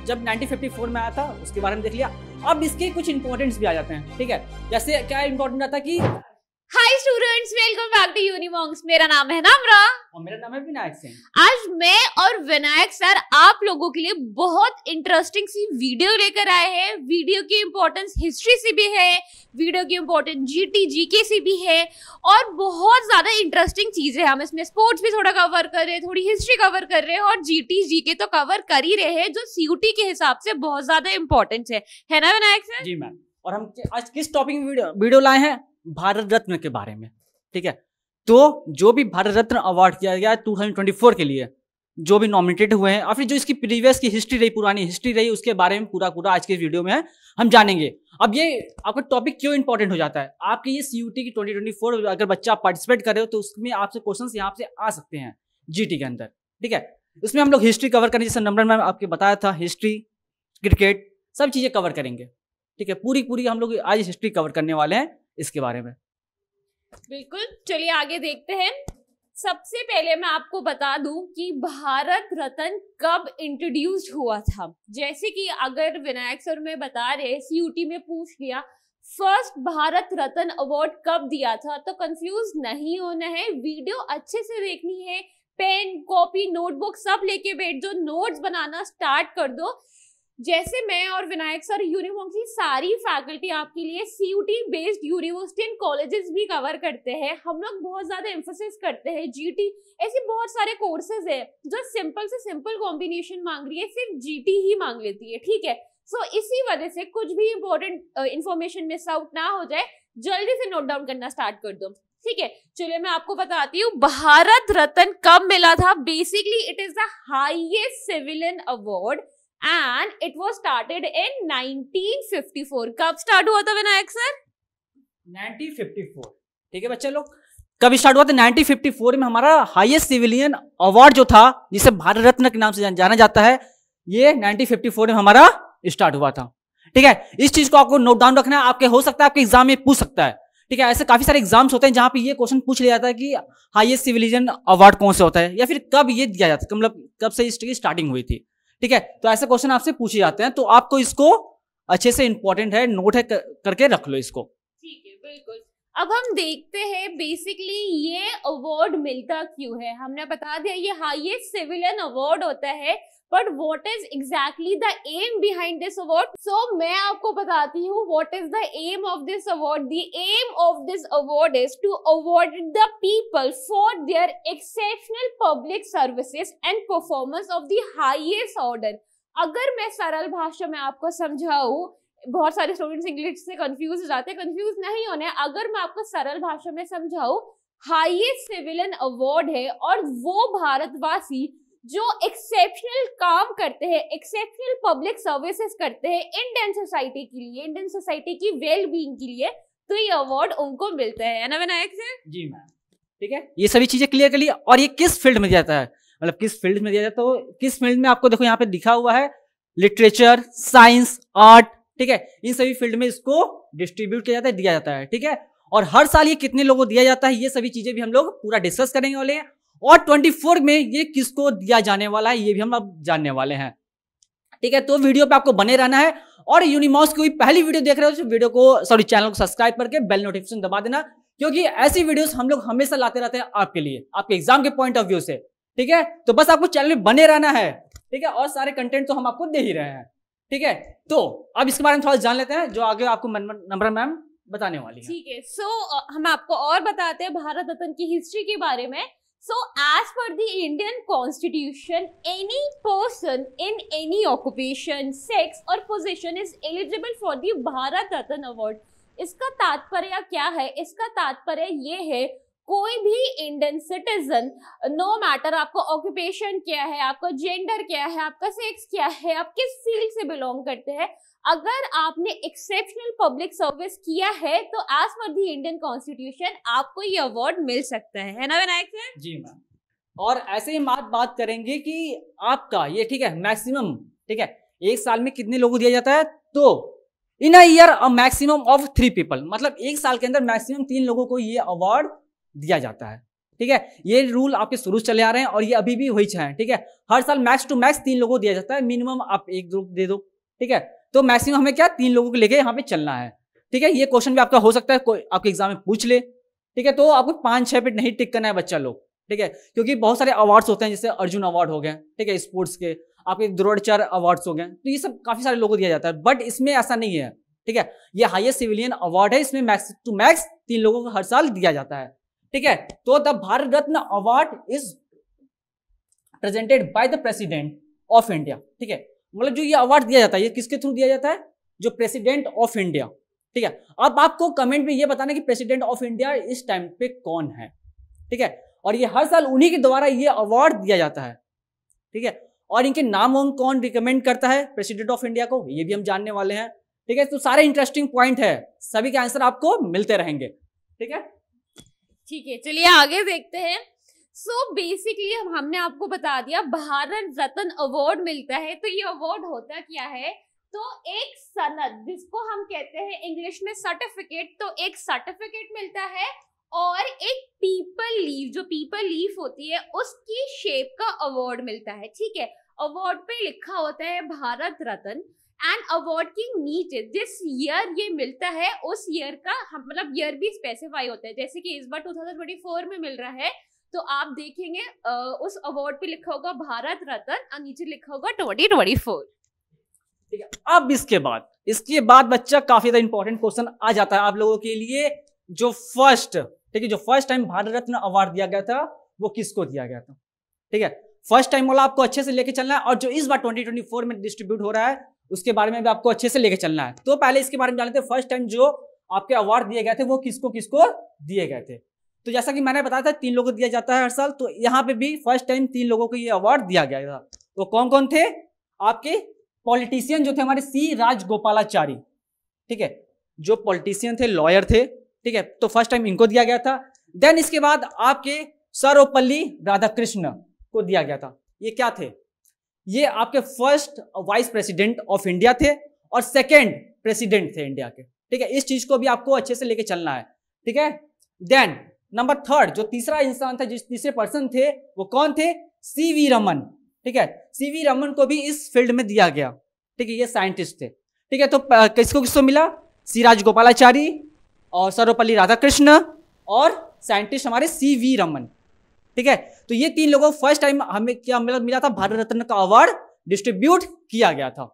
जब 1954 में आया था उसके बारे में देख लिया। अब इसके कुछ इंपॉर्टेंट्स भी आ जाते हैं, ठीक है। जैसे क्या इंपॉर्टेंट आता है कि hi students, welcome back to Unimonks. मेरा नाम है नम्रा और मेरा नाम है विनायक सिंह। आज मैं और विनायक सर आप लोगों के लिए बहुत इंटरेस्टिंग सी वीडियो लेकर आए हैं। वीडियो की इंपॉर्टेंस हिस्ट्री से भी है, वीडियो की इंपॉर्टेंस जीटी जीके से भी है और बहुत ज्यादा इंटरेस्टिंग चीजें हैं। हम इसमें स्पोर्ट्स भी थोड़ा कवर कर रहे हैं, थोड़ी हिस्ट्री कवर कर रहे हैं और जीटी जीके तो कवर कर ही रहे हैं, जो सीयूटी के हिसाब से बहुत ज्यादा इंपॉर्टेंट है ना विनायक सर? जी मैम। और हम आज किस टॉपिक में वीडियो लाए हैं? भारत रत्न के बारे में, ठीक है। तो जो भी भारत रत्न अवार्ड किया गया 2024 के लिए, जो भी नॉमिनेटेड हुए हैं और फिर जो इसकी प्रीवियस की हिस्ट्री रही, पुरानी हिस्ट्री रही, उसके बारे में पूरा आज के वीडियो में हम जानेंगे। अब ये आपका टॉपिक क्यों इंपॉर्टेंट हो जाता है? आपके ये सीयूटी की 2024 अगर बच्चा पार्टिसिपेट कर रहे हो तो उसमें आपसे क्वेश्चन यहाँ से आ सकते हैं जीटी के अंदर, ठीक है। उसमें हम लोग हिस्ट्री कवर करेंगे, जैसे नंबर में आपके बताया था, हिस्ट्री, क्रिकेट, सब चीजें कवर करेंगे, ठीक है। पूरी हम लोग आज हिस्ट्री कवर करने वाले हैं इसके बारे में। बिल्कुल, चलिए आगे देखते हैं। सबसे पहले मैं आपको बता दूं कि भारत रत्न कब इंट्रोड्यूस्ड हुआ था। जैसे कि अगर विनायक सर में बता रहे सीयूटी में पूछ लिया फर्स्ट भारत रत्न अवार्ड कब दिया था, तो कंफ्यूज नहीं होना है, वीडियो अच्छे से देखनी है, पेन कॉपी नोटबुक सब लेके बैठ जाओ, नोट्स बनाना स्टार्ट कर दो। जैसे मैं और विनायक सर यूनिमॉन्क्स की सारी फैकल्टी आपके लिए CUT based university and colleges भी कवर करते हैं। हम लोग बहुत ज्यादा एम्फोसिस करते हैं जीटी, ऐसे बहुत सारे कोर्सेज है जो सिंपल से सिंपल कॉम्बिनेशन मांग रही है, सिर्फ जीटी ही मांग लेती है, ठीक है। सो इसी वजह से कुछ भी इंपॉर्टेंट इंफॉर्मेशन मिस आउट ना हो जाए, जल्दी से नोट डाउन करना स्टार्ट कर दो, ठीक है। चलिए मैं आपको बताती हूँ भारत रत्न कब मिला था। Basically it is the highest civilian award and it was started in 1954। कब स्टार्ट हुआ था विनायक सर? 1954, ठीक है बच्चे लोग। कब स्टार्ट हुआ था? 1954 में हमारा हाईएस्ट सिविलियन अवार्ड जो था, जिसे भारत रत्न के नाम से जाना जाता है, ये 1954 में हमारा स्टार्ट हुआ था, ठीक है। इस चीज को आपको नोट डाउन रखना है, आपके हो सकता है आपके एग्जाम में पूछ सकता है, ठीक है। ऐसे काफी सारे एग्जाम्स होते हैं जहां पे ये क्वेश्चन पूछ लिया जाता है कि हाईएस्ट सिविलियन अवार्ड कौन से होता है, या फिर कब ये दिया जाता है, मतलब कब से इसकी स्टार्टिंग हुई थी, ठीक है। तो ऐसे क्वेश्चन आपसे पूछे जाते हैं, तो आपको इसको अच्छे से इंपॉर्टेंट है, नोट है करके रख लो इसको, ठीक है। बिल्कुल, अब हम देखते हैं बेसिकली ये अवार्ड मिलता क्यों है। हमने बता दिया ये हाईएस्ट सिविलियन अवार्ड होता है, but what is exactly the aim behind this award? So मैं आपको बताती हूँ what is the aim of this award. The aim of this award is to award the people for their exceptional public services and performance of the highest order. अगर मैं सरल भाषा में आपको समझाऊं, बहुत सारे स्टूडेंट्स इंग्लिश से कंफ्यूज हो जाते हैं, कंफ्यूज नहीं होने। अगर मैं आपको सरल भाषा में समझाऊं, हाईएस्ट सिविलियन अवार्ड है और वो भारतवासी जो एक्सेप्शनल काम करते हैं, एक्सेप्शनल पब्लिक सर्विसेज करते हैं इंडियन सोसाइटी के लिए, इंडियन सोसाइटी की वेल बीइंग के लिए, तो ये अवार्ड उनको मिलता है ना विनायक सर? जी मैम, ठीक है। ये सभी चीजें क्लियर कर ली। और ये किस फील्ड में दिया जाता है, मतलब किस फील्ड में दिया जाता है, तो किस फील्ड में आपको देखो यहाँ पे लिखा हुआ है, लिटरेचर, साइंस, आर्ट, ठीक है। इन सभी फील्ड में इसको डिस्ट्रीब्यूट किया जाता है, दिया जाता है, ठीक है। और हर साल ये कितने लोगों को दिया जाता है, ये सभी चीजें भी हम लोग पूरा डिस्कस करेंगे वाले हैं। और 24 में ये किसको दिया जाने वाला है, ये भी हम अब जानने वाले हैं, ठीक है। तो वीडियो पे आपको बने रहना है। और यूनिमॉन्क्स की पहली वीडियो देख रहे हो तो वीडियो को चैनल को सब्सक्राइब करके बेल नोटिफिकेशन दबा देना, क्योंकि ऐसी वीडियोस हम लोग हमेशा लाते रहते हैं आपके लिए, आपके एग्जाम के पॉइंट ऑफ व्यू से, ठीक है। तो बस आपको चैनल में बने रहना है, ठीक है। और सारे कंटेंट तो हम आपको दे ही रहे हैं, ठीक है। तो अब इसके बारे में थोड़ा जान लेते हैं, जो आगे आपको नंबर मैम बताने वाली है, ठीक है। सो हम आपको और बताते हैं भारत रत्न की हिस्ट्री के बारे में। So as per the Indian Constitution, any person in any occupation, sex or position is eligible for the Bharat Ratna Award। इसका तात्पर्य क्या है? इसका तात्पर्य ये है कोई भी इंडियन सिटीजन, नो मैटर आपका ऑक्यूपेशन क्या है, आपका जेंडर क्या है, आपका सेक्स क्या है, आप किस फील्ड से बिलोंग करते हैं, अगर आपने एक्सेप्शनल पब्लिक सर्विस किया है तो as per the Indian constitution आपको ये अवार्ड मिल सकता है ना विनायक सर? जी मैम। और ऐसे ही बात करेंगे कि आपका ये, ठीक है, मैक्सिमम, ठीक है, एक साल में कितने लोगों को दिया जाता है, तो in a year a maximum of 3 people, मतलब एक साल के अंदर मैक्सिमम 3 लोगों को ये अवार्ड दिया जाता है, ठीक है, ये रूल आपके शुरू से चले आ रहे हैं और ये अभी भी वही है। ठीक है, हर साल मैक्स टू मैक्स 3 लोगों को दिया जाता है, मिनिमम आप 1 ग्रुप दे दो। ठीक है, तो मैक्सिमम हमें क्या 3 लोगों को लेके यहाँ पे चलना है। ठीक है, ये क्वेश्चन भी आपका हो सकता है कोई आपके एग्जाम में पूछ ले। ठीक है, तो आपको 5-6 पे नहीं टिक करना है बच्चा लोग। ठीक है, क्योंकि बहुत सारे अवार्ड्स होते हैं, जैसे अर्जुन अवार्ड हो गए, ठीक है, स्पोर्ट्स के, आपके द्रोणाचार्य अवार्ड्स हो गए, तो ये सब काफी सारे लोगों को दिया जाता है, बट इसमें ऐसा नहीं है। ठीक है, ये हाईएस्ट सिविलियन अवार्ड है, इसमें मैक्स टू मैक्स 3 लोगों को हर साल दिया जाता है। ठीक है, तो the Bharat Ratna award is presented by the president of India. ठीक है, मतलब जो ये अवार्ड दिया जाता है ये किसके थ्रू दिया जाता है? जो प्रेसिडेंट ऑफ इंडिया। ठीक है, अब आपको कमेंट में ये बताना कि प्रेसिडेंट ऑफ इंडिया इस टाइम पे कौन है। ठीक है, और ये हर साल उन्हीं के द्वारा ये अवार्ड दिया जाता है। ठीक है, और इनके नाम कौन रिकमेंड करता है प्रेसिडेंट ऑफ इंडिया को, ये भी हम जानने वाले हैं। ठीक है, तो सारे इंटरेस्टिंग पॉइंट है, सभी के आंसर आपको मिलते रहेंगे। ठीक है, ठीक है, चलिए आगे देखते हैं। सो बेसिकली हमने आपको बता दिया भारत रत्न अवार्ड मिलता है, तो ये अवार्ड होता क्या है? तो एक सनद, जिसको हम कहते हैं इंग्लिश में सर्टिफिकेट, तो एक सर्टिफिकेट मिलता है और एक पीपल लीफ, जो पीपल लीफ होती है उसकी शेप का अवार्ड मिलता है। ठीक है, अवार्ड पे लिखा होता है भारत रत्न एंड अवार्ड की नीचे जिस ईयर ये मिलता है उस ईयर का मतलब ईयर भी स्पेसिफाई होता है। जैसे कि इस बार 2024 में मिल रहा है, तो आप देखेंगे उस अवार्ड पे लिखा होगा भारत रत्न और नीचे लिखा होगा 2024। ठीक है, अब इसके बाद बच्चा काफी ज्यादा इंपॉर्टेंट क्वेश्चन आ जाता है आप लोगों के लिए, जो फर्स्ट, ठीक है, जो first time Bharat Ratna award दिया गया था वो किसको दिया गया था। ठीक है, फर्स्ट टाइम वाला आपको अच्छे से लेके चलना है, और जो इस बार 2024 में डिस्ट्रीब्यूट हो रहा है उसके बारे में भी आपको अच्छे से लेके चलना है। तो पहले इसके बारे में जान लेते हैं, फर्स्ट टाइम जो आपके अवार्ड दिए गए थे वो किसको किसको दिए गए थे। तो जैसा कि मैंने बताया था 3 लोगों को दिया जाता है हर साल, तो यहाँ पे भी फर्स्ट टाइम 3 लोगों को ये अवार्ड दिया गया था। तो कौन कौन थे? आपके पॉलिटिशियन जो थे हमारे सी राजगोपालाचारी। ठीक है, जो पॉलिटिशियन थे, लॉयर थे। ठीक है, तो फर्स्ट टाइम इनको दिया गया था। देन इसके बाद आपके सर्वपल्ली राधाकृष्ण को दिया गया था। ये क्या थे? ये आपके first vice president of India थे और सेकेंड प्रेसिडेंट थे इंडिया के। ठीक है, इस चीज को भी आपको अच्छे से लेके चलना है। ठीक है, देन नंबर 3, जो तीसरा इंसान था, जिस तीसरे पर्सन थे वो कौन थे? सीवी रमन। ठीक है, सीवी रमन को भी इस फील्ड में दिया गया। ठीक है, ये साइंटिस्ट थे। ठीक है, तो किसको किसको मिला? सी राजगोपालाचारी और सर्वपल्ली राधाकृष्ण और साइंटिस्ट हमारे सीवी रमन। ठीक है, तो ये 3 लोगों को फर्स्ट टाइम हमें क्या मिला था? भारत रत्न का अवार्ड डिस्ट्रीब्यूट किया गया था,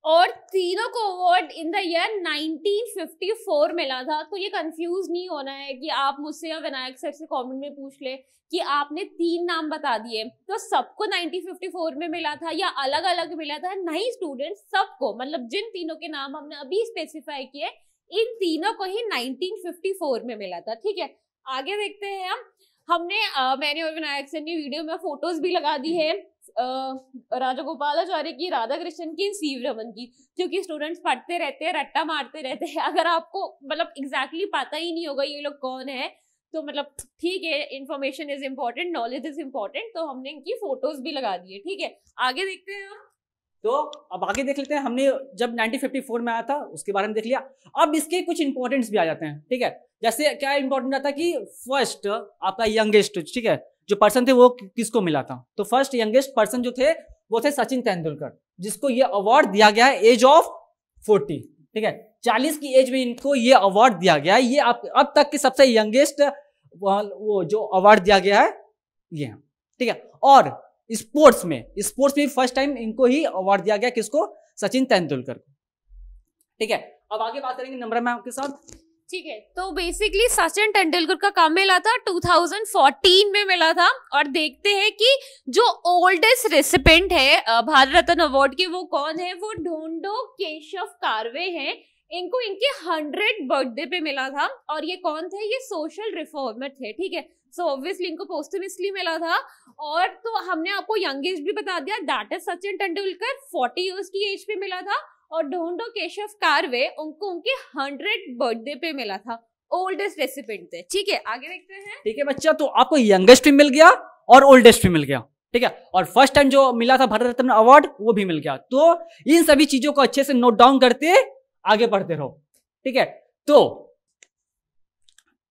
और तीनों को अवार्ड इन द ईयर 1954 मिला था। तो ये कंफ्यूज नहीं होना है कि आप मुझसे या विनायक सर से कमेंट में पूछ ले कि आपने 3 नाम बता दिए तो सबको 1954 में मिला था या अलग अलग मिला था। नहीं स्टूडेंट्स, सबको, मतलब जिन तीनों के नाम हमने अभी स्पेसिफाई किए इन तीनों को ही 1954 में मिला था। ठीक है, आगे देखते हैं हमने मैंने और विनायक सर ने वीडियो में फोटोज भी लगा दी है राजगोपालाचारी की, राधा कृष्णन की, सीवी रमन की, क्योंकि स्टूडेंट्स पढ़ते रहते हैं, रट्टा मारते रहते हैं। अगर आपको मतलब एग्जैक्टली पता ही नहीं होगा ये लोग कौन है, तो मतलब ठीक है, information is important, knowledge is important, तो हमने इनकी फोटोज भी लगा दी है। ठीक है, आगे देखते हैं हम। तो अब आगे देख लेते हैं। हमने जब 1954 में आया था उसके बारे में देख लिया, अब इसके कुछ इंपॉर्टेंट्स भी आ जाते हैं। ठीक है, जैसे क्या इंपॉर्टेंट आता है कि फर्स्ट आपका यंगेस्ट, ठीक है, जो पर्सन थे वो किसको मिला था? तो फर्स्ट यंगेस्ट पर्सन जो थे वो थे सचिन तेंदुलकर, जिसको ये अवार्ड दिया गया है एज ऑफ 40। ठीक है, 40 की एज में इनको ये अवार्ड दिया गया है। ये अब तक के सबसे यंगेस्ट वो जो अवार्ड दिया गया है ये। ठीक है, और स्पोर्ट्स में फर्स्ट टाइम इनको ही अवार्ड दिया गया, किसको? सचिन तेंदुलकर को। ठीक है, अब आगे बात करेंगे नंबर मैम आपके साथ। ठीक है, तो बेसिकली सचिन तेंदुलकर का कब मिला था? 2014 में मिला था। और देखते हैं कि जो ओल्डेस्ट रेसिपेंट है भारत रत्न अवार्ड के वो कौन है? वो ढोंडो केशव कारवे हैं। इनको इनके 100 बर्थडे पे मिला था। और ये कौन थे? ये सोशल रिफॉर्मर थे। ठीक है, सो ऑब्वियसली इनको पोस्टमसली मिला था। और तो हमने आपको यंगेस्ट भी बता दिया, that is Sachin Tendulkar, 40 years की एज पे मिला था। और ढोंडो केशव कारवे उनको उनके 100 बर्थडे पे मिला था। ओल्डेस्ट रेसिपेंट थे। ठीक है, आगे देखते हैं। ठीक है बच्चा, तो आपको यंगेस्ट भी मिल गया और ओल्डेस्ट भी मिल गया। ठीक है, और फर्स्ट टाइम जो मिला था भारत रत्न अवार्ड वो भी मिल गया। तो इन सभी चीजों को अच्छे से नोट डाउन करते आगे बढ़ते रहो। ठीक है, तो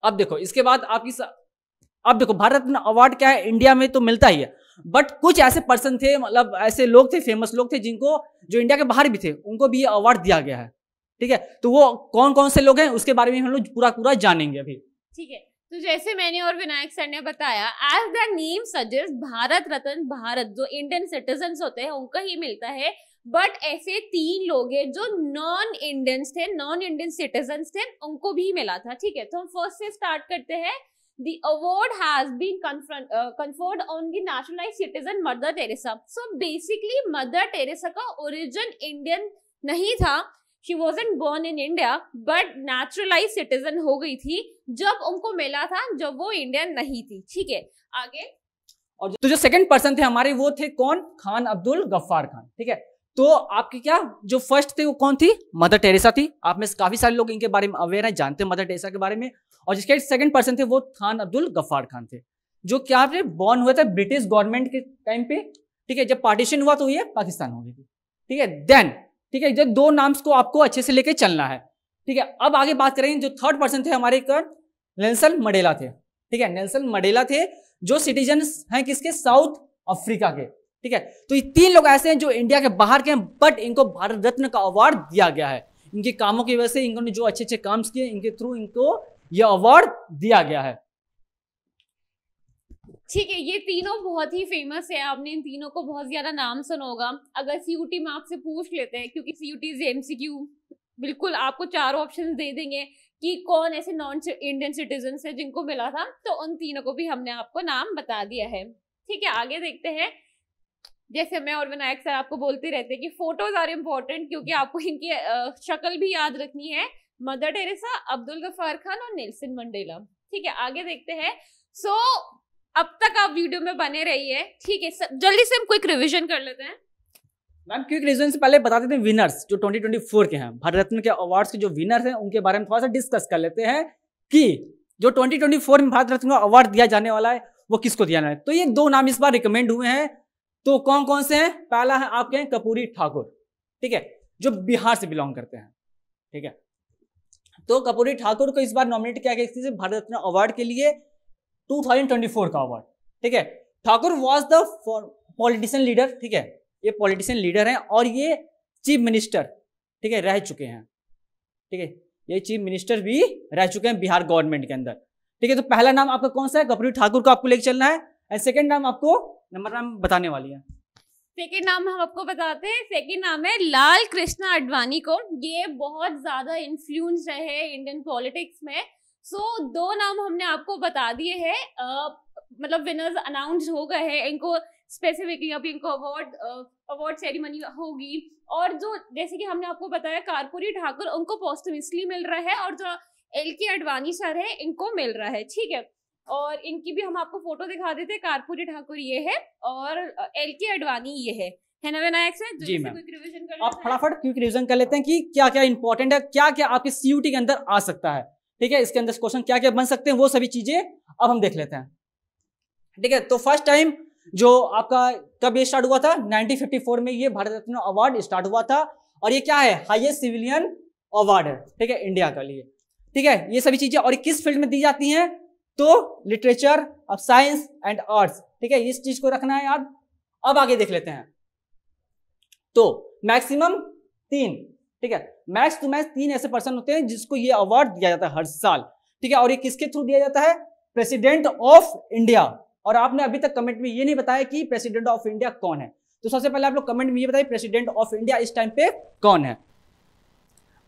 अब देखो इसके बाद आपकी अब देखो भारत रत्न अवार्ड क्या है, इंडिया में तो मिलता ही है, बट कुछ ऐसे पर्सन थे, मतलब ऐसे लोग थे, फेमस लोग थे, जिनको जो इंडिया के बाहर भी थे उनको भी ये अवार्ड दिया गया है। ठीक है, तो वो कौन कौन से लोग हैं उसके बारे में हम लोग पूरा पूरा जानेंगे अभी। ठीक है, तो जैसे मैंने और विनायक सर ने बताया, as the name suggest, Bharat Ratna Bharat जो इंडियन सिटीजन्स होते हैं उनको ही मिलता है, बट ऐसे 3 लोग हैं जो नॉन इंडियंस थे, नॉन इंडियन सिटीजन्स थे, उनको भी मिला था। ठीक है, तो हम फर्स्ट से स्टार्ट करते हैं। The award has been conferred on the naturalized citizen Mother Teresa. So basically Mother Teresa का origin Indian नहीं था, she wasn't born in India, but naturalized citizen हो गई थी जब उनको मिला था, जब वो इंडियन नहीं थी। ठीक है, आगे। और तो जो सेकंड पर्सन थे हमारे वो थे कौन, खान अब्दुल गफ्फार खान। ठीक है, तो आपकी क्या जो फर्स्ट थे वो कौन थी, मदर टेरेसा थी। आप में काफी सारे लोग इनके बारे में अवेयर हैं, जानते हैं मदर टेरेसा के बारे में। और जिसके सेकंड पर्सन थे वो खान अब्दुल गफ्फार खान थे, जो क्या थे, बॉर्न हुए थे ब्रिटिश गवर्नमेंट के टाइम पे। ठीक है, जब पार्टीशन हुआ तो ये पाकिस्तान हो गई थी। ठीक है, देन ठीक है, ये 2 नाम्स को आपको अच्छे से लेके चलना है। ठीक है, अब आगे बात करेंगे, जो थर्ड पर्सन थे हमारे नेल्सन मंडेला थे। ठीक है, नेल्सन मंडेला थे जो सिटीजन हैं किसके, साउथ अफ्रीका के। ठीक है, तो ये 3 लोग ऐसे हैं जो इंडिया के बाहर के हैं, बट इनको भारत रत्न का अवार्ड दिया गया है। इनके कामों की वजह से, इन्होंने जो अच्छे अच्छे काम किए, इनके थ्रू इनको यह अवार्ड दिया गया है। ठीक है, ये तीनों बहुत ही फेमस है, आपने इन तीनों को बहुत ज्यादा नाम सुना होगा। अगर सीयूटी में आपसे पूछ लेते हैं, क्योंकि सीयूटी से एमसीक्यू बिल्कुल आपको 4 ऑप्शंस दे देंगे कि कौन ऐसे नॉन इंडियन सिटीजन है जिनको मिला था, तो उन तीनों को भी हमने आपको नाम बता दिया है। ठीक है, आगे देखते हैं। जैसे मैं और विनायक सर आपको बोलते रहते हैं कि फोटोज आर इम्पोर्टेंट, क्योंकि आपको इनकी शक्ल भी याद रखनी है, मदर टेरेसा, अब्दुल गफ्फार खान और नेल्सन मंडेला। ठीक है, आगे देखते हैं। सो अब तक आप वीडियो में बने रहिए। ठीक है, जल्दी से हम क्विक रिवीजन कर लेते हैं। मैम क्विक रिवीजन से पहले बता देते हैं विनर्स जो 2024 के हैं, भारत रत्न के अवार्ड्स के जो विनर्स हैं उनके बारे में थोड़ा सा डिस्कस कर लेते हैं कि जो 2024 में भारत रत्न का अवार्ड दिया जाने वाला है वो किसको दिया जाना है। तो ये 2 नाम इस बार रिकमेंड हुए हैं, तो कौन कौन से हैं। पहला है आपके कर्पूरी ठाकुर, ठीक है, जो बिहार से बिलोंग करते हैं। ठीक है, तो कर्पूरी ठाकुर को इस बार नॉमिनेट किया गया भारत रत्न अवार्ड के लिए 2024 का अवार्ड। ठीक है, Thakur was the politician leader. ठीक है, ये पॉलिटिशियन लीडर हैं और ये चीफ मिनिस्टर, ठीक है, रह चुके हैं। ठीक है, ये चीफ मिनिस्टर भी रह चुके हैं बिहार गवर्नमेंट के अंदर। ठीक है, तो पहला नाम आपका कौन सा है, कर्पूरी ठाकुर को आपको लेकर चलना है। एंड सेकंड नाम आपको नंबर नाम बताने वाली है। सेकेंड नाम हम आपको बताते हैं, सेकेंड नाम है लाल कृष्ण आडवाणी को। ये बहुत ज्यादा इन्फ्लुएंस रहे इंडियन पॉलिटिक्स में। सो 2 नाम हमने आपको बता दिए हैं, मतलब विनर्स अनाउंस हो गए हैं। इनको स्पेसिफिकली अभी इनको अवार्ड सेरेमनी होगी। और जो जैसे कि हमने आपको बताया कर्पूरी ठाकुर, उनको पोस्टमसली मिल रहा है, और जो LK आडवाणी सर है इनको मिल रहा है। ठीक है, और इनकी भी हम आपको फोटो दिखा देते हैं। कर्पूरी ठाकुर ये है और LK आडवाणी ये है ना विनायक सर? जी मैम, आप फटाफट क्विक रिवीजन कर लेते हैं कि क्या क्या इंपॉर्टेंट है, क्या क्या आपके CUT के अंदर आ सकता है। ठीक है, इसके अंदर क्वेश्चन क्या क्या बन सकते हैं, वो सभी चीजें अब हम देख लेते हैं। ठीक है, तो फर्स्ट टाइम जो आपका कब ये स्टार्ट हुआ था, 1954 में ये भारत रत्न अवार्ड स्टार्ट हुआ था। और ये क्या है, हाईएस्ट सिविलियन अवार्ड है। ठीक है, इंडिया के लिए। ठीक है, ये सभी चीजें और किस फील्ड में दी जाती हैं, तो लिटरेचर, अब साइंस एंड आर्ट्स। ठीक है, इस चीज को रखना है याद। अब आगे देख लेते हैं। तो मैक्सिमम 3, ठीक है, मैक्स टू मैक्स 3 ऐसे पर्सन होते हैं जिसको ये अवार्ड दिया जाता है हर साल। ठीक है, और ये किसके थ्रू दिया जाता है, प्रेसिडेंट ऑफ इंडिया। और आपने अभी तक कमेंट में ये नहीं बताया कि प्रेसिडेंट ऑफ इंडिया कौन है, तो सबसे पहले आप लोग कमेंट में ये बताइए प्रेसिडेंट ऑफ इंडिया इस टाइम पे कौन है।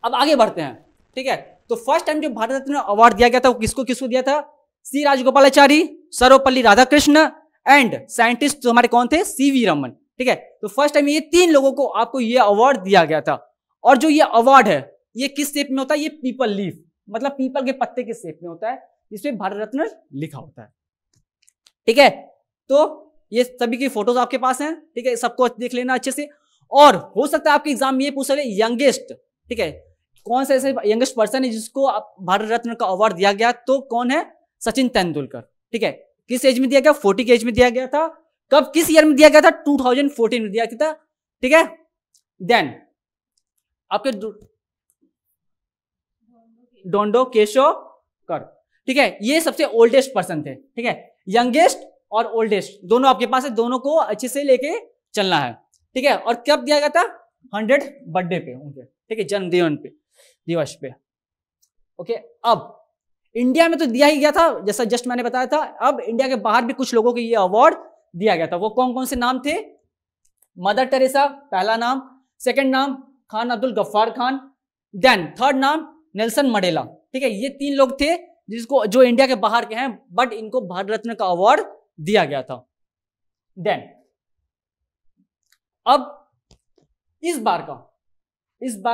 अब आगे बढ़ते हैं। ठीक है, तो फर्स्ट टाइम जो भारत रत्न अवार्ड दिया गया था वो किसको किसको दिया था, सी राजगोपालाचारी, सर्वपल्ली राधाकृष्ण एंड साइंटिस्ट हमारे कौन थे, CV रमन। ठीक है, तो फर्स्ट टाइम ये 3 लोगों को आपको ये अवार्ड दिया गया था। और जो ये अवार्ड है ये किस शेप में होता है, ये पीपल लीफ, मतलब पीपल के पत्ते के शेप में होता है, जिसमें भारत रत्न लिखा होता है। ठीक है, तो ये सभी की फोटोज आपके पास हैं। ठीक है, सबको देख लेना अच्छे से। और हो सकता है आपके एग्जाम में ये पूछ रहे यंगेस्ट, ठीक है, कौन सा ऐसे यंगेस्ट पर्सन है जिसको भारत रत्न का अवार्ड दिया गया, तो कौन है, सचिन तेंदुलकर। ठीक है, किस एज में दिया गया, 40 के एज में दिया गया था। कब, किस ईयर में दिया गया था, 2014 में दिया गया था। ठीक है, देन आपके डोंडो केशव कर। ठीक है, ये सबसे ओल्डेस्ट पर्सन थे। ठीक है, यंगेस्ट और ओल्डेस्ट दोनों आपके पास है, दोनों को अच्छे से लेके चलना है। ठीक है, और कब दिया गया था? 100 बर्थडे पे उनके, ठीक है, जन्मदिन पे, दिवस पे। ओके, अब इंडिया में तो दिया ही गया था, जैसा जस्ट मैंने बताया था। अब इंडिया के बाहर भी कुछ लोगों को ये अवार्ड दिया गया था। वो कौन कौन से नाम थे? मदर टेरेसा पहला नाम, सेकंड नाम खान अब्दुल गफ्फार खान, देन थर्ड नाम नेल्सन मंडेला। ठीक है, ये 3 लोग थे जिसको, जो इंडिया के बाहर के हैं, बट इनको भारत रत्न का अवार्ड दिया गया था। देन अब इस बार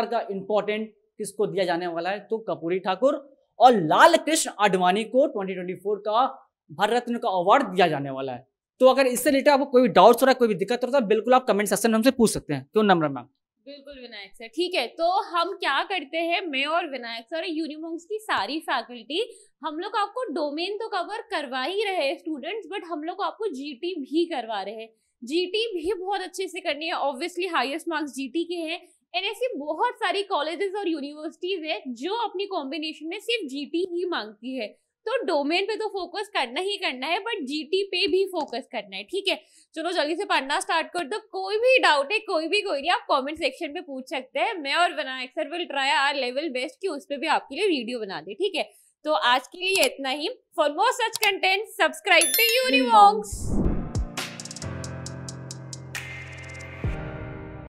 का इंपॉर्टेंट किसको दिया जाने वाला है? तो कर्पूरी ठाकुर और लाल कृष्ण आडवाणी को 2024 का भारत रत्न का अवार्ड दिया जाने वाला है। तो अगर इससे रिलेटेड आपको कोई भी डाउट्स हो रहा है, कोई भी दिक्कत हो रहा है, बिल्कुल आप कमेंट सेक्शन में हमसे पूछ सकते हैं। क्यों नम्र मैम? बिल्कुल विनायक सर, ठीक है। तो हम क्या करते हैं, मैं और विनायक सर, यूनिमॉन्क्स की सारी फैकल्टी, हम लोग आपको डोमेन तो कवर करवा ही रहे हैं स्टूडेंट्स, बट हम लोग आपको जीटी भी करवा रहे हैं। जीटी भी बहुत अच्छे से करनी है, ऑब्वियसली हाईएस्ट मार्क्स जीटी के हैं। एंड ऐसी बहुत सारी कॉलेजेस और यूनिवर्सिटीज है जो अपनी कॉम्बिनेशन में सिर्फ जीटी ही मांगती है। तो डोमेन पे तो फोकस करना ही करना है, बट जीटी पे भी फोकस करना है। ठीक है, चलो जल्दी से पढ़ना स्टार्ट कर दो। कोई भी डाउट है, कोई नहीं, आप कमेंट सेक्शन पे पूछ सकते हैं। मैं और Vinayak sir will try our level best कि उस पे भी आपके लिए वीडियो बना दे। ठीक है, तो आज के लिए इतना ही। For more such content subscribe to यूनिमॉन्क्स।